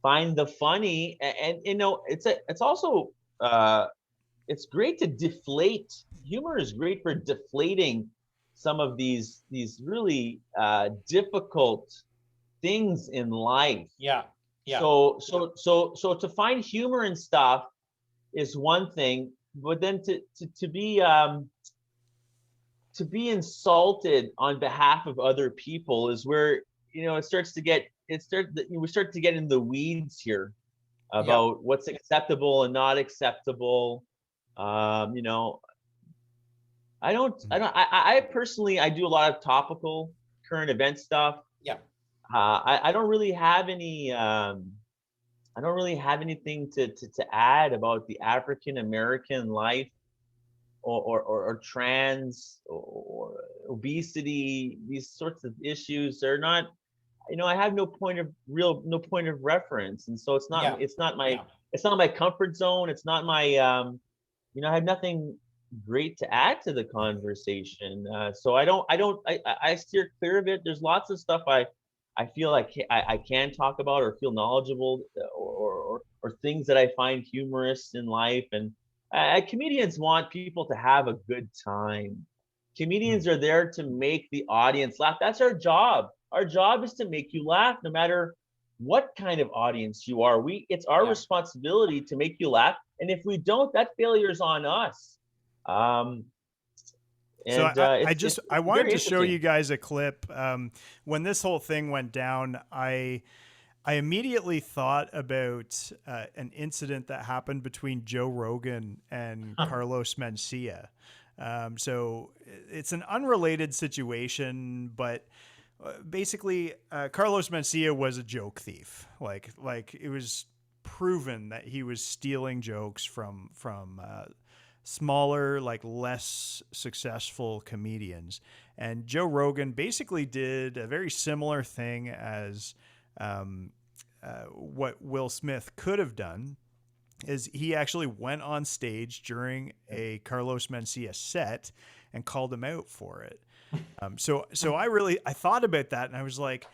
find the funny. And it's also it's great to deflate. Humor is great for deflating some of these really difficult things in life. So to find humor in stuff is one thing, but then to be insulted on behalf of other people is where we start to get in the weeds here about what's acceptable and not acceptable. I personally do a lot of topical current event stuff. I don't really have any anything to add about the African American life or trans or obesity. These sorts of issues are not, I have no point of reference, and so it's not my comfort zone. It's not my I have nothing great to add to the conversation. So I steer clear of it. There's lots of stuff I feel like I can talk about or feel knowledgeable or things that I find humorous in life. And comedians want people to have a good time. Comedians are there to make the audience laugh. That's our job. Our job is to make you laugh, no matter what kind of audience you are. It's our responsibility to make you laugh. And if we don't, that failure is on us. So I wanted to show you guys a clip. When this whole thing went down, I immediately thought about an incident that happened between Joe Rogan and Carlos Mencia. So it's an unrelated situation, but basically Carlos Mencia was a joke thief. Like it was proven that he was stealing jokes from smaller, less successful comedians. And Joe Rogan basically did a very similar thing as what Will Smith could have done, is he actually went on stage during a Carlos Mencia set and called him out for it. So I thought about that, and I was like,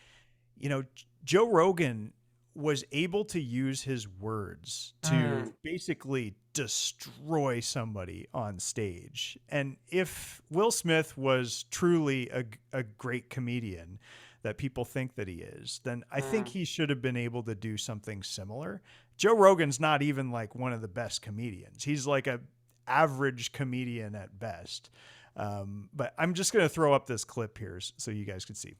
Joe Rogan was able to use his words to basically destroy somebody on stage. And if Will Smith was truly a great comedian that people think that he is, then I think he should have been able to do something similar. Joe Rogan's not even one of the best comedians. He's like a average comedian at best. But I'm just going to throw up this clip here so you guys can see.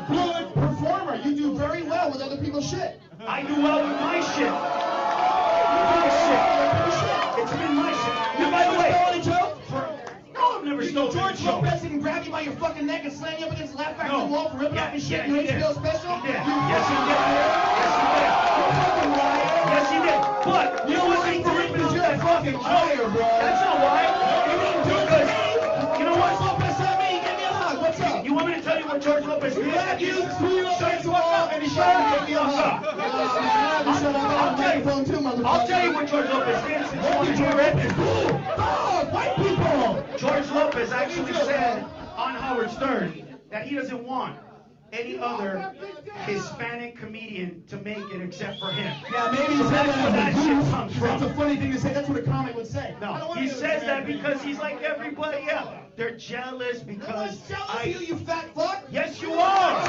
Good performer. You do very well with other people's shit. I do well with my shit. My shit. It's been my shit. You, by the way. Stolen a joke? No, I've never stolen a George joke. Lopez didn't grab you by your fucking neck and slam you up against the laugh factory wall for ripping off your shit he in did. HBO special? He did. Yes, he did. Yes, he did. But you know what? He did because you're a fucking liar, bro. That's not why. Because you know what? Lopez said me. Give me a hug. What's up? You want me to tell you what George Lopez did? Yeah, you threw you against the wall and he shot me. Give me a hug. I'll tell you what George Lopez did since you want to hear it. Dog, white people. George Lopez actually said on Howard Stern that he doesn't want any other Hispanic comedian to make it except for him. Yeah, maybe he said That's where that shit comes from. That's a funny thing to say. That's what a comic would say. No, he says that because he's like everybody else. They're jealous because jealous of you fat fuck. Yes, you are.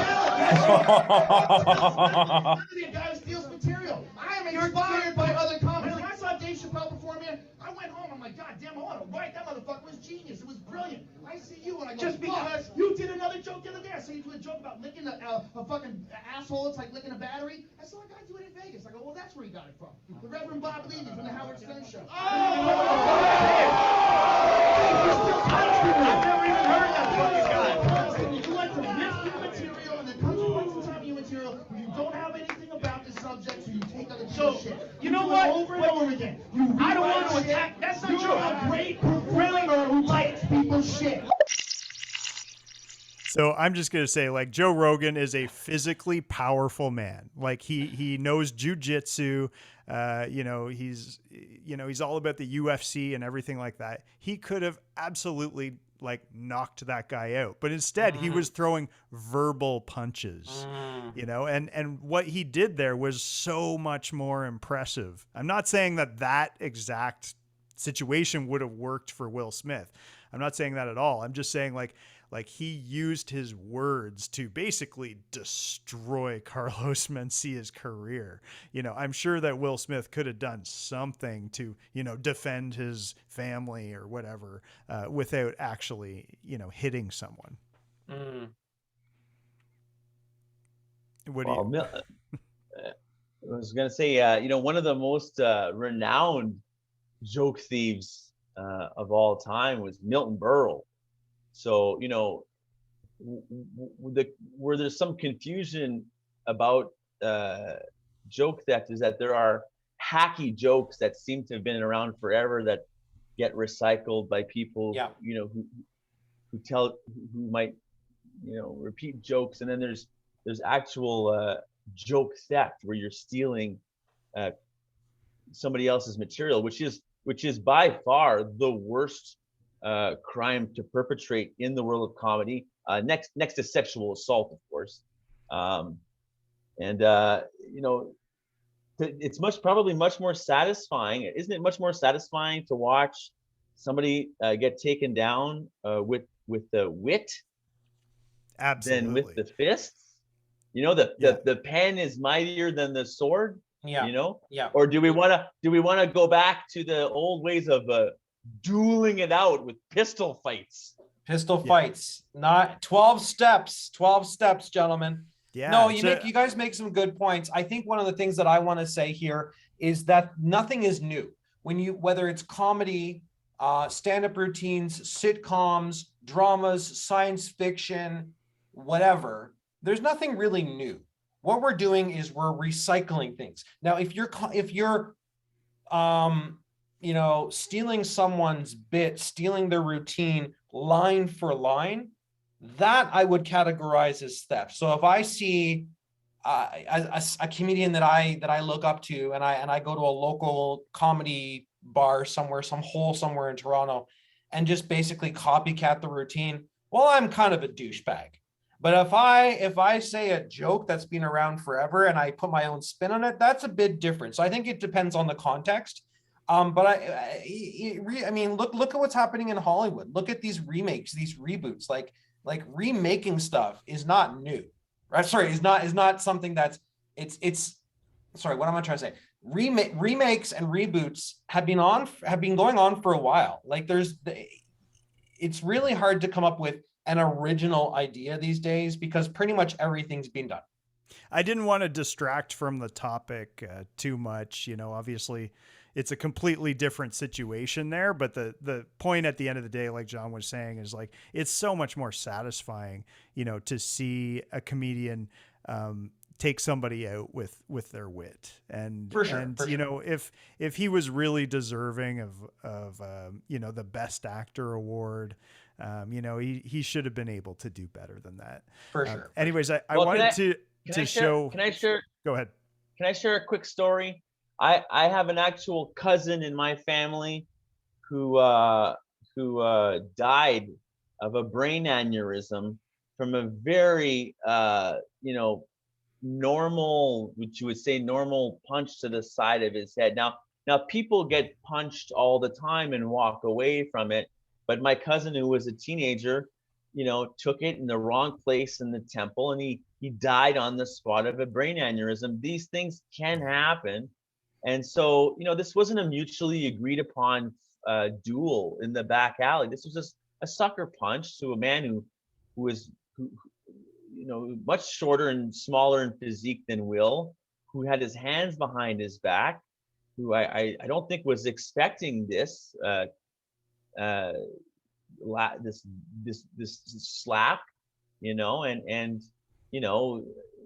I'm a guy who steals material. I am inspired by other comics. When I saw Dave Chappelle perform here, I went home. I'm like, God damn, I want to write. That motherfucker was genius. It was brilliant. I see you and I go, Just because you did another joke the other day. I saw you do a joke about licking a fucking asshole. It's like licking a battery. I saw a guy do it in Vegas. I go, well, that's where he got it from. The Reverend Bob Levy from the Howard Stern Show. I've never even heard that fucking guy. You like to lift your material and then comes once in time your material when you don't have anything about the subject, so you take other So, you know what? Over and over again. I don't want to attack. That's not true. You're a great performer who likes people's shit. So I'm just going to say, like, Joe Rogan is a physically powerful man. Like, he knows jujitsu. He's all about the UFC and everything like that. He could have absolutely like knocked that guy out, but instead he was throwing verbal punches, and what he did there was so much more impressive. I'm not saying that exact situation would have worked for Will Smith. I'm not saying that at all. I'm just saying like he used his words to basically destroy Carlos Mencia's career. I'm sure that Will Smith could have done something to, defend his family or whatever, without actually, hitting someone. What do you? I was going to say, one of the most renowned joke thieves of all time was Milton Berle. So, where there's some confusion about joke theft is that there are hacky jokes that seem to have been around forever that get recycled by people, who might, repeat jokes. And then there's actual joke theft where you're stealing somebody else's material, which is by far the worst crime to perpetrate in the world of comedy, next to sexual assault, of course. It's probably much more satisfying. Isn't it much more satisfying to watch somebody get taken down with the wit than with the fists? The pen is mightier than the sword. Or do we want to go back to the old ways of dueling it out with pistol fights? Fights, not 12 steps, gentlemen. Yeah. No, you guys make some good points. I think one of the things that I want to say here is that nothing is new. Whether it's comedy, stand-up routines, sitcoms, dramas, science fiction, whatever, there's nothing really new. What we're doing is we're recycling things. Now, if you're stealing someone's bit, stealing their routine line for line, that I would categorize as theft. So if I see a comedian that I look up to, and I go to a local comedy bar somewhere, some hole somewhere in Toronto, and just basically copycat the routine, well, I'm kind of a douchebag. But if I say a joke that's been around forever and I put my own spin on it, that's a bit different. So I think it depends on the context. But I mean, look at what's happening in Hollywood. Look at these remakes, these reboots. Like remaking stuff is not new, right? Sorry, is not something that's it's. Sorry, what am I trying to say? Remakes and reboots have been going on for a while. Like it's really hard to come up with an original idea these days because pretty much everything's been done. I didn't want to distract from the topic too much. Obviously it's a completely different situation there, but the point at the end of the day, like John was saying, is like, it's so much more satisfying, to see a comedian take somebody out with their wit. And, for sure. If he was really deserving of the best actor award, he should have been able to do better than that. For sure. Anyways, I wanted to show. Can I share? Go ahead. Can I share a quick story? I have an actual cousin in my family who died of a brain aneurysm from a very normal, which you would say normal punch to the side of his head. Now people get punched all the time and walk away from it. But my cousin, who was a teenager, took it in the wrong place in the temple, and he died on the spot of a brain aneurysm. These things can happen. And so, this wasn't a mutually agreed upon duel in the back alley. This was just a sucker punch to a man who was much shorter and smaller in physique than Will, who had his hands behind his back, who I don't think was expecting this this slap, and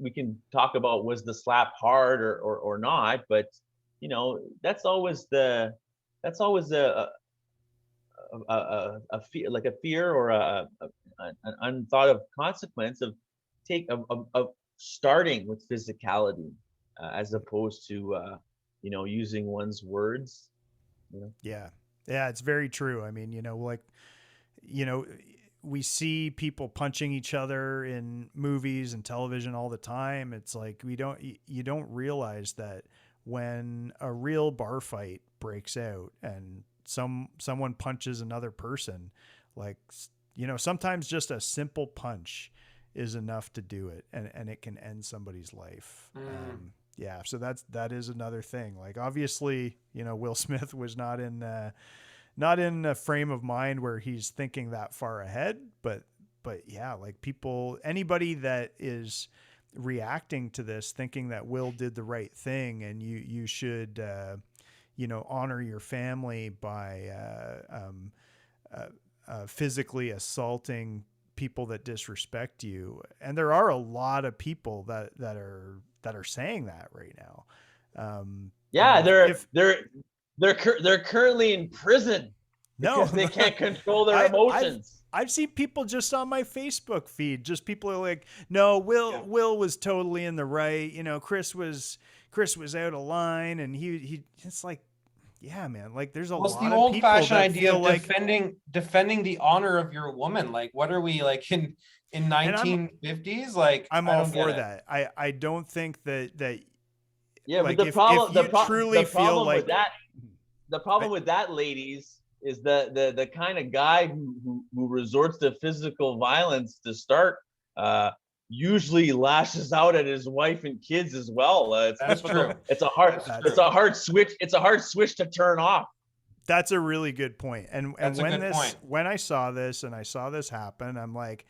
we can talk about was the slap hard or not, but that's always a fear, like a fear or an unthought of consequence of starting with physicality as opposed to using one's words. Yeah, it's very true. I mean, we see people punching each other in movies and television all the time. It's like you don't realize that when a real bar fight breaks out and someone punches another person, like, sometimes just a simple punch is enough to do it, and it can end somebody's life. Yeah, so that is another thing. Like, obviously, Will Smith was not in a frame of mind where he's thinking that far ahead, but yeah, like, anybody that is reacting to this thinking that Will did the right thing and you should honor your family by physically assaulting people that disrespect you. And there are a lot of people that are saying that right now. They're currently in prison because they can't control their emotions. I've seen people just on my Facebook feed, just people are like, no, Will was totally in the right. Chris was out of line, and he it's like, yeah, man, like, there's a lot of people. What's the old-fashioned idea of like defending the honor of your woman? Like, what are we, like, in 1950s? Like, I'm all for that. I don't think that. Yeah, like, but the problem with that, ladies, is the kind of guy who resorts to physical violence to start usually lashes out at his wife and kids as well. That's true. It's a hard switch. It's a hard switch to turn off. That's a really good point. And point. When I saw this happen, I'm like,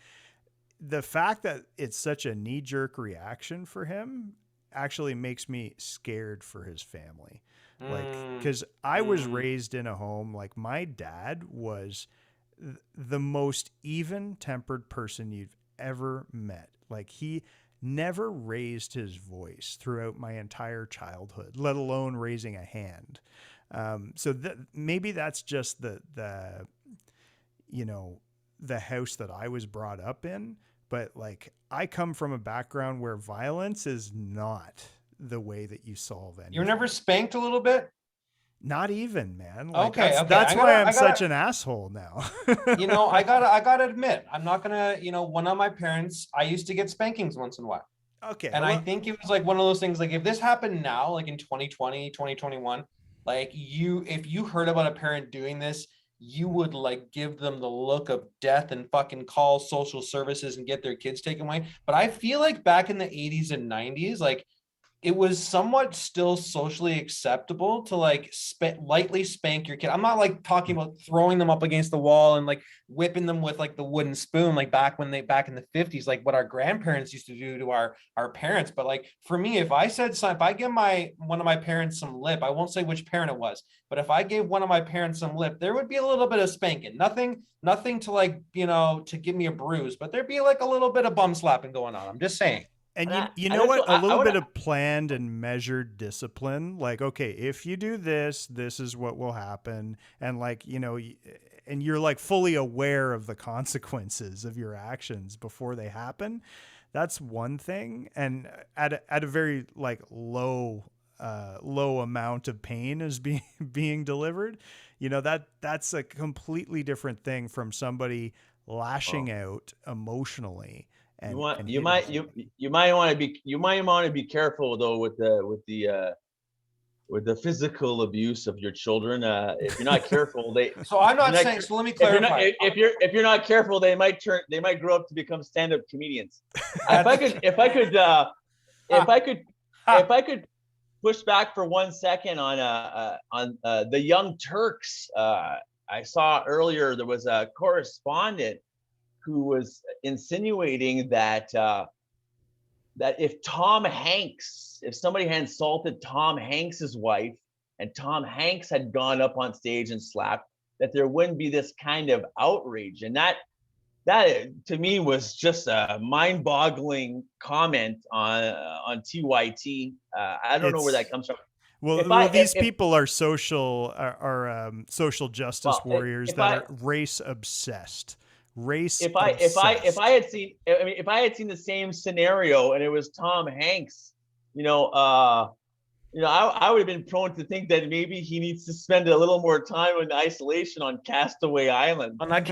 the fact that it's such a knee-jerk reaction for him actually makes me scared for his family. Like, because I was raised in a home, like, my dad was the most even-tempered person you've ever met. Like, he never raised his voice throughout my entire childhood, let alone raising a hand. So maybe that's just the house that I was brought up in. But, like, I come from a background where violence is not the way that you solve anything. You were never spanked a little bit? Not even, man. Like, okay. That's why I'm such an asshole now. I gotta admit, I'm not gonna, one of my parents, I used to get spankings once in a while. Okay. And I think it was like one of those things, like, if this happened now, like in 2020, 2021, like, if you heard about a parent doing this, you would, like, give them the look of death and fucking call social services and get their kids taken away. But I feel like back in the 80s and 90s, like, it was somewhat still socially acceptable to, like, lightly spank your kid. I'm not, like, talking about throwing them up against the wall and, like, whipping them with, like, the wooden spoon, like back in the 50s, like what our grandparents used to do to our parents. But, like, for me, if I give one of my parents some lip, I won't say which parent it was, but if I gave one of my parents some lip, there would be a little bit of spanking. Nothing to, like, to give me a bruise, but there'd be, like, a little bit of bum slapping going on. I'm just saying. And you know what? A little bit of planned and measured discipline. Like, okay, if you do this, this is what will happen. And, like, and you're, like, fully aware of the consequences of your actions before they happen. That's one thing. And at a very, like, low amount of pain is being delivered. That's a completely different thing from somebody lashing out emotionally. And you might want to be careful though with the physical abuse of your children. If you're not careful, So I'm not saying. So let me clarify. If you're not careful, they might grow up to become stand-up comedians. If I could push back for 1 second on the Young Turks. I saw earlier there was a correspondent who was insinuating that if somebody had insulted Tom Hanks's wife and Tom Hanks had gone up on stage and slapped, that there wouldn't be this kind of outrage. And that that to me was just a mind-boggling comment on TYT. I don't know where that comes from. These people are social justice warriors that are race obsessed. If I had seen the same scenario and it was Tom Hanks, I would have been prone to think that maybe he needs to spend a little more time in isolation on Castaway Island. But that's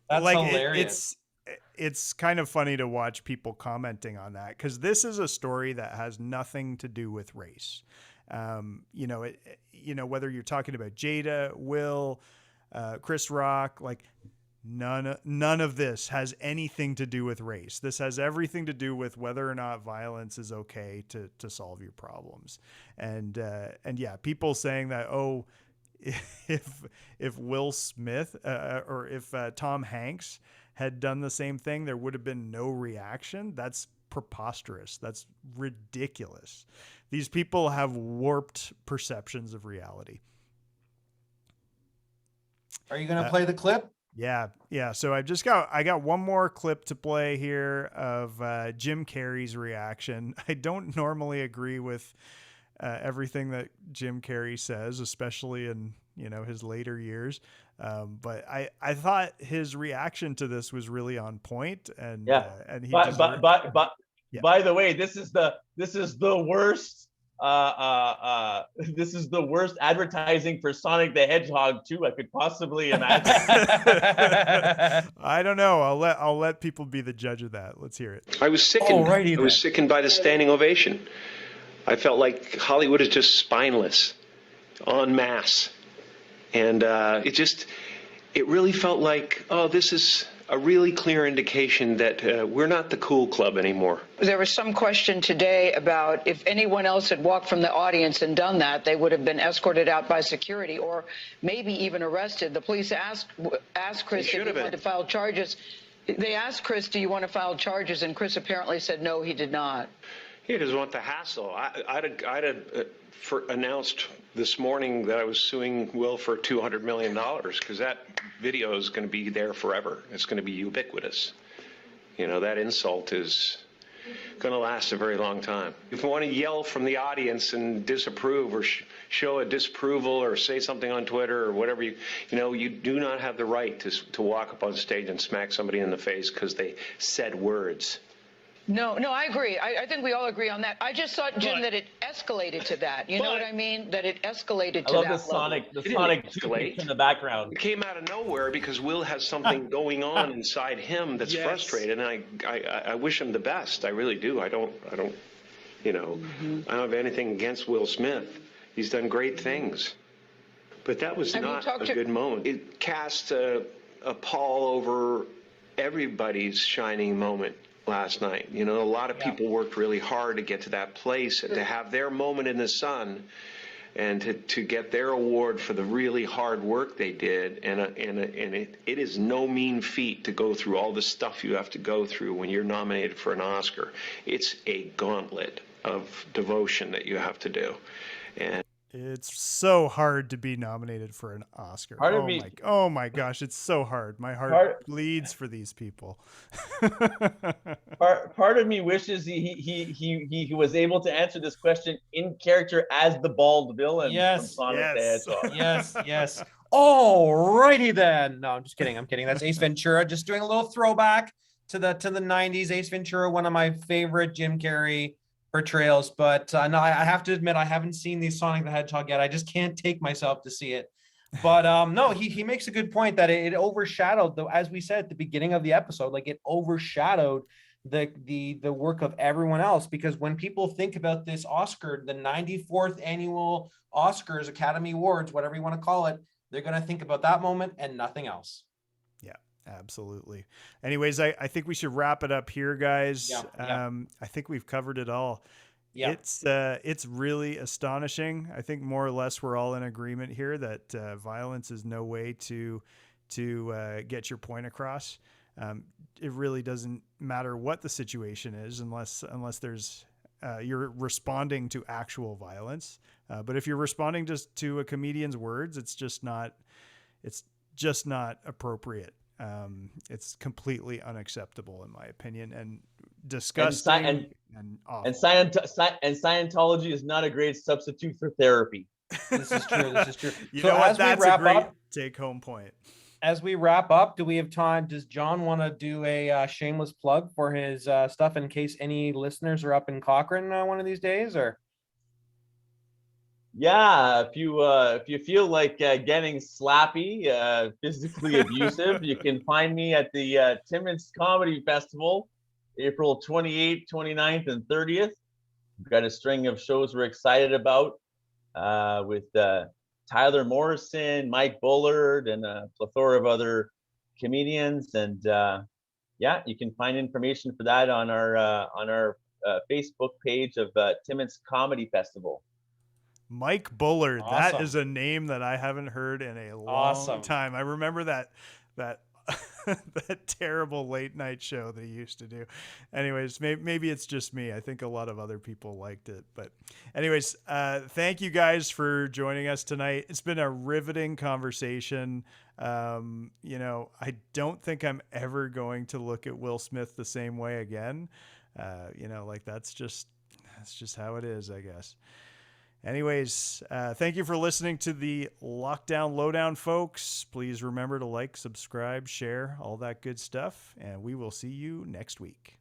like hilarious. it's kind of funny to watch people commenting on that, because this is a story that has nothing to do with race. Whether you're talking about Jada, Will, Chris Rock, like none of this has anything to do with race. This has everything to do with whether or not violence is okay to solve your problems. And yeah, people saying that, if Will Smith or if Tom Hanks had done the same thing, there would have been no reaction. That's preposterous. That's ridiculous. These people have warped perceptions of reality. Are you going to play the clip? Yeah. So I got one more clip to play here of Jim Carrey's reaction. I don't normally agree with everything that Jim Carrey says, especially in his later years. But I thought his reaction to this was really on point, and he. By the way, this is the worst. This is the worst advertising for Sonic the Hedgehog 2 I could possibly imagine. I don't know. I'll let people be the judge of that. Let's hear it. I was sickened. I was sickened by the standing ovation. I felt like Hollywood is just spineless, en masse. And it really felt like, this is a really clear indication that we're not the cool club anymore. There was some question today about if anyone else had walked from the audience and done that, they would have been escorted out by security or maybe even arrested. The police asked Chris if he wanted to file charges. They asked Chris, do you want to file charges? And Chris apparently said no, he did not. He doesn't want the hassle. I'd have announced this morning that I was suing Will for $200 million because that video is going to be there forever. It's going to be ubiquitous. That insult is going to last a very long time. If you want to yell from the audience and disapprove or show a disapproval or say something on Twitter or whatever, you do not have the right to walk up on stage and smack somebody in the face because they said words. No, I agree. I think we all agree on that. I just thought, Jim, that it escalated to that. You know what I mean? That it escalated to that. I love the Sonic escalate in the background. It came out of nowhere because Will has something going on inside him that's frustrated, and I wish him the best. I really do. I don't I don't have anything against Will Smith. He's done great things. But that was not a good moment. It cast a pall over everybody's shining moment last night. A lot of people worked really hard to get to that place and to have their moment in the sun and to get their award for the really hard work they did. And it is no mean feat to go through all the stuff you have to go through when you're nominated for an Oscar. It's a gauntlet of devotion that you have to do. And it's so hard to be nominated for an Oscar. Oh my gosh, it's so hard. My heart bleeds for these people. part of me wishes he was able to answer this question in character as the bald villain from Sonic the Hedgehog. Yes. Alrighty then. No, I'm just kidding. That's Ace Ventura. Just doing a little throwback to the 90s. Ace Ventura, one of my favorite Jim Carrey portrayals, but no, I have to admit I haven't seen the Sonic the Hedgehog yet. I just can't take myself to see it. But no, he makes a good point that it overshadowed, though, as we said at the beginning of the episode, like it overshadowed the work of everyone else, because when people think about this Oscar, the 94th annual Oscars, Academy Awards, whatever you want to call it, they're going to think about that moment and nothing else. Absolutely. Anyways, I think we should wrap it up here, guys. Yeah. I think we've covered it all. Yeah. It's really astonishing. I think more or less we're all in agreement here that violence is no way to get your point across. It really doesn't matter what the situation is unless there's you're responding to actual violence. But if you're responding just to a comedian's words, it's just not. just not appropriate. It's completely unacceptable in my opinion, and disgusting and awful. And Scientology is not a great substitute for therapy. This is true. This is true. You So know what? as we That's a wrap great up, take-home point. as we wrap up, do we have time? Does John want to do a shameless plug for his stuff in case any listeners are up in Cochrane one of these days? Or Yeah, if you feel like getting slappy, physically abusive, you can find me at the Timmins Comedy Festival, April 28th, 29th, and 30th. We've got a string of shows we're excited about with Tyler Morrison, Mike Bullard, and a plethora of other comedians. And yeah, you can find information for that on our Facebook page of Timmins Comedy Festival. Mike Bullard. Awesome. That is a name that I haven't heard in a long time. I remember that that terrible late night show that he used to do. Anyways, maybe it's just me. I think a lot of other people liked it. But anyways, thank you guys for joining us tonight. It's been a riveting conversation. You know, I don't think I'm ever going to look at Will Smith the same way again. You know, like that's just how it is, I guess. Anyways, thank you for listening to the Lockdown Lowdown, folks. Please remember to like, subscribe, share, all that good stuff, and we will see you next week.